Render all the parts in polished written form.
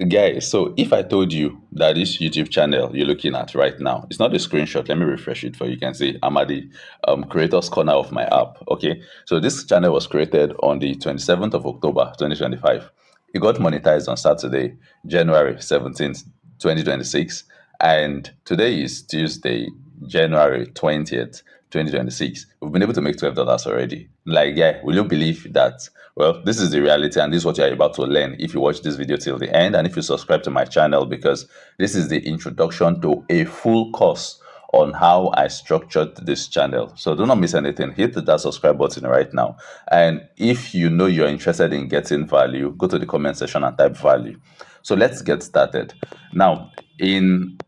Guys, so if I told you that this YouTube channel you're looking at right now, it's not a screenshot. Let me refresh it for you. You can see I'm at the creators corner of my app. Okay, so this channel was created on the 27th of October 2025. It got monetized on Saturday, January 17th, 2026, and today is Tuesday, January 20th, 2026. We've been able to make $12 already. Like, yeah, will you believe that? Well, this is the reality, and this is what you're about to learn if you watch this video till the end and if you subscribe to my channel, because this is the introduction to a full course on how I structured this channel. So do not miss anything. Hit that subscribe button right now. And if you know you're interested in getting value, go to the comment section and type value. So let's get started. Now, in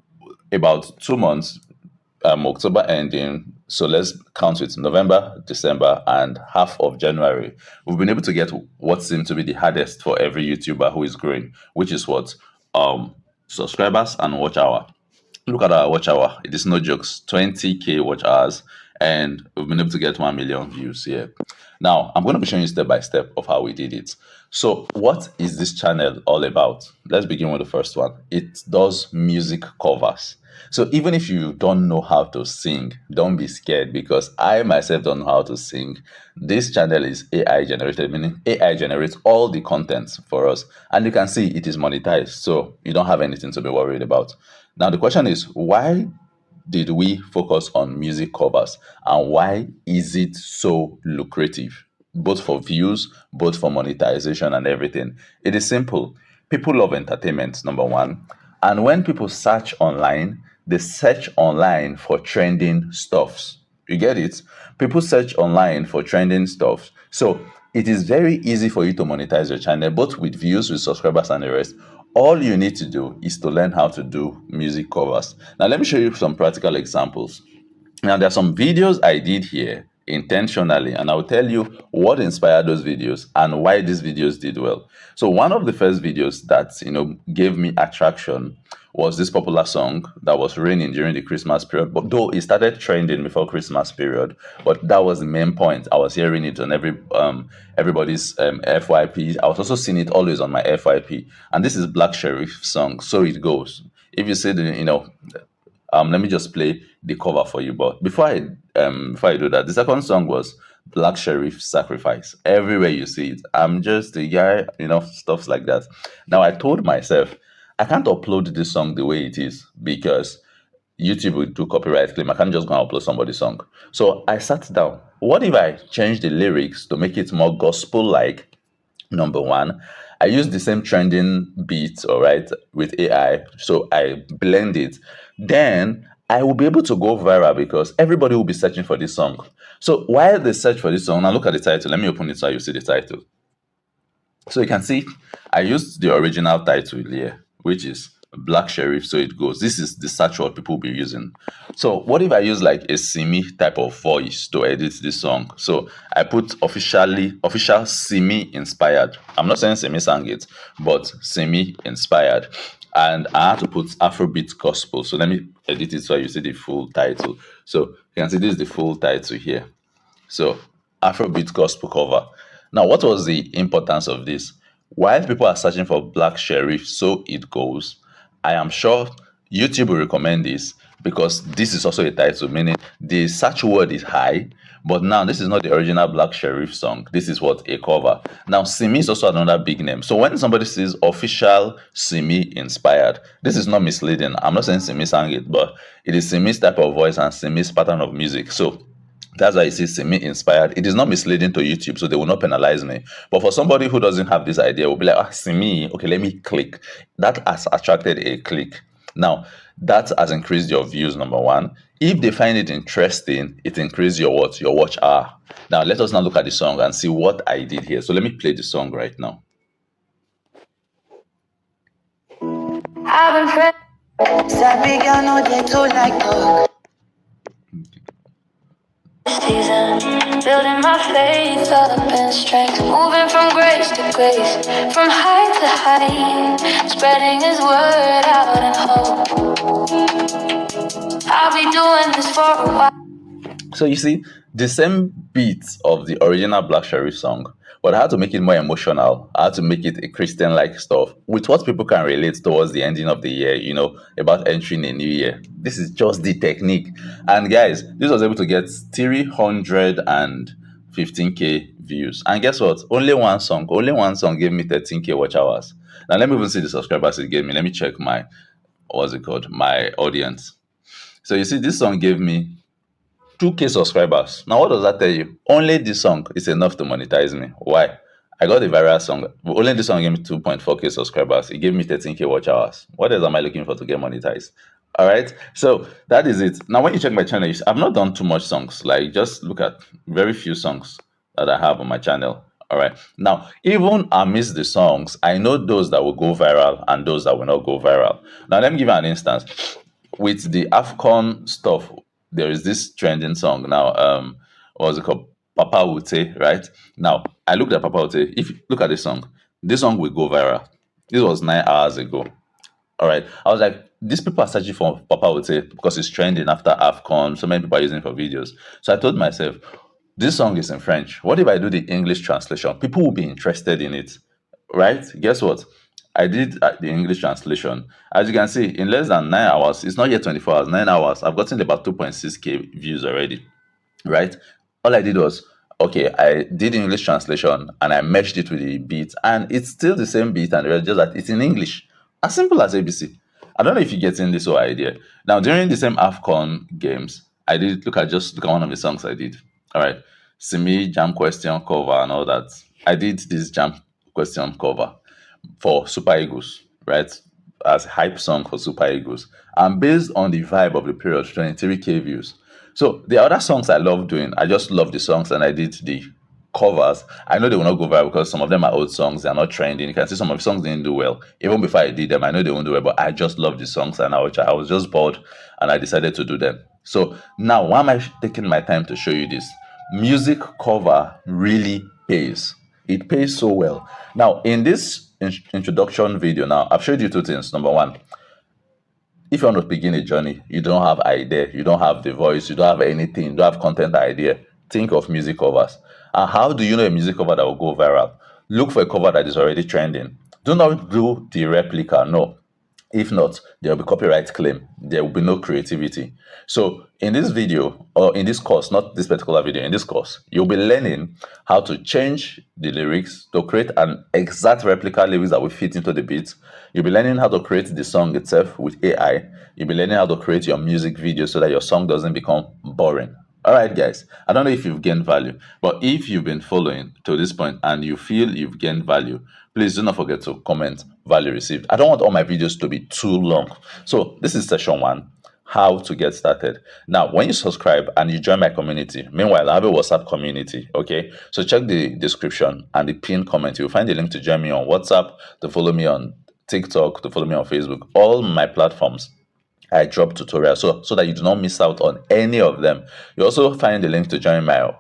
about 2 months, October ending. So let's count it November, December, and half of January. We've been able to get what seemed to be the hardest for every YouTuber who is growing, which is what? Subscribers and watch hour. Look at our watch hour. It is no jokes. 20K watch hours, and we've been able to get 1 million views here. Now, I'm going to be showing you step by step of how we did it. So, what is this channel all about? Let's begin with the first one. It does music covers. So even if you don't know how to sing, don't be scared, because I myself don't know how to sing. This channel is AI generated, meaning AI generates all the content for us. And you can see it is monetized. So you don't have anything to be worried about. Now the question is, why did we focus on music covers, and why is it so lucrative? Both for views, both for monetization and everything. It is simple. People love entertainment, number one. And when people search online, they search online for trending stuffs. You get it? People search online for trending stuff. So it is very easy for you to monetize your channel, both with views, with subscribers, and the rest. All you need to do is to learn how to do music covers. Now, let me show you some practical examples. Now, there are some videos I did here intentionally, and I'll tell you what inspired those videos and why these videos did well. So one of the first videos that gave me attraction was this popular song that was raining during the Christmas period, but though it started trending before Christmas period, but that was the main point. I was hearing it on everybody's FYP. I was also seeing it always on my FYP, and this is Black Sheriff song, So It Goes. If you see let me just play the cover for you. But before I do that, the second song was Black Sheriff Sacrifice. Everywhere you see it, I'm just a guy, stuff like that. Now I told myself I can't upload this song the way it is, because YouTube will do copyright claim. I can't just go and upload somebody's song. So I sat down. What if I change the lyrics to make it more gospel-like? Number one, I use the same trending beats, all right, with AI. So I blend it. Then I will be able to go viral because everybody will be searching for this song. So while they search for this song, now look at the title. Let me open it so you see the title. So you can see I used the original title here, which is Black Sheriff, So It Goes. This is the search word people will be using. So what if I use like a Simi type of voice to edit this song? So I put official Simi inspired. I'm not saying Simi sang it, but Simi inspired. And I had to put Afrobeat gospel. So let me edit it so you see the full title. So you can see this is the full title here. So Afrobeat gospel cover. Now, what was the importance of this? While people are searching for Black Sheriff, So It Goes, I am sure YouTube will recommend this because this is also a title, meaning the search word is high. But now this is not the original Black Sheriff song. This is what a cover. Now Simi is also another big name. So when somebody says official Simi inspired, this is not misleading. I'm not saying Simi sang it, but it is Simi's type of voice and Simi's pattern of music. So that's why it says Simi inspired. It is not misleading to YouTube, so they will not penalize me. But for somebody who doesn't have this idea, will be like, Simi, okay, let me click. That has attracted a click. Now, that has increased your views, number one. If they find it interesting, it increases your what? Your watch hour. Now, let us now look at the song and see what I did here. So let me play the song right now. I've been season, building my faith up in strength, moving from grace to grace, from height to height, spreading his word out in hope. I'll be doing this for a while. So you see, the same beats of the original Black Sheriff song, but I had to make it more emotional. I had to make it a Christian-like stuff with what people can relate towards the ending of the year, about entering a new year. This is just the technique. And guys, this was able to get 315k views. And guess what? Only one song gave me 13k watch hours. Now let me even see the subscribers it gave me. Let me check my what's it called? My audience. So you see, this song gave me 2k subscribers. Now, what does that tell you? Only this song is enough to monetize me. Why? I got a viral song. Only this song gave me 2.4k subscribers. It gave me 13k watch hours. What else am I looking for to get monetized? All right. So that is it. Now, when you check my channel, I've not done too much songs. Like, just look at very few songs that I have on my channel. All right. Now, even amidst the songs, I know those that will go viral and those that will not go viral. Now, let me give you an instance. With the AFCON stuff, there is this trending song now. What's it called? Papa Wote, right? Now, I looked at Papa Wote. If you look at this song will go viral. This was 9 hours ago. All right. I was like, these people are searching for Papa Wote because it's trending after AFCON. So many people are using it for videos. So I told myself, this song is in French. What if I do the English translation? People will be interested in it, right? Guess what? I did the English translation. As you can see, in less than 9 hours, it's not yet 24 hours, 9 hours, I've gotten about 2.6k views already, right? All I did was, okay, I did English translation and I meshed it with the beat, and it's still the same beat, and it's just that it's in English. As simple as ABC. I don't know if you're getting this whole idea. Now, during the same AFCON games, I did look at one of the songs I did. All right. Simi jam question cover and all that. I did this jam question cover for Super Eagles, right? As hype song for Super Eagles. And based on the vibe of the period, 23k views. So the other songs I love doing, I just love the songs and I did the covers. I know they will not go viral because some of them are old songs, they're not trending. You can see some of the songs didn't do well. Even before I did them, I know they won't do well, but I just love the songs and I was just bored and I decided to do them. So now, why am I taking my time to show you this? Music cover really pays. It pays so well. Now, in this introduction video now, I've showed you two things. Number one, if you want to begin a journey, you don't have idea, you don't have the voice, you don't have anything, you don't have content idea, think of music covers. And how do you know a music cover that will go viral? Look for a cover that is already trending. Do not do the replica, no. If not, there will be copyright claim. There will be no creativity. So in this video, or in this course, not this particular video, in this course, you'll be learning how to change the lyrics to create an exact replica lyrics that will fit into the beat. You'll be learning how to create the song itself with AI. You'll be learning how to create your music video so that your song doesn't become boring. All right, guys, I don't know if you've gained value, but if you've been following to this point and you feel you've gained value, please do not forget to comment value received. I don't want all my videos to be too long. So this is session one, how to get started. Now, when you subscribe and you join my community, meanwhile, I have a WhatsApp community, okay? So check the description and the pinned comment. You'll find the link to join me on WhatsApp, to follow me on TikTok, to follow me on Facebook, all my platforms. I drop tutorials so that you do not miss out on any of them. You also find the link to join my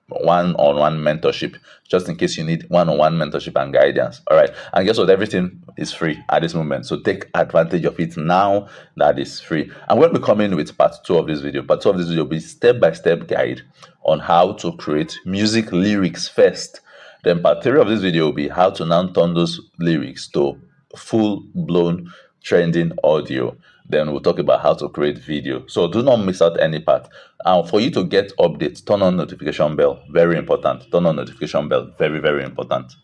one-on-one mentorship, just in case you need one-on-one mentorship and guidance. All right, and guess what? Everything is free at this moment, so take advantage of it now that is free. I'm going to be coming with part 2 of this video. Part 2 of this video will be step-by-step guide on how to create music lyrics first. Then part 3 of this video will be how to now turn those lyrics to full-blown trending audio. Then we'll talk about how to create video. So do not miss out any part. And for you to get updates, turn on notification bell. Very important. Turn on notification bell. Very, very important.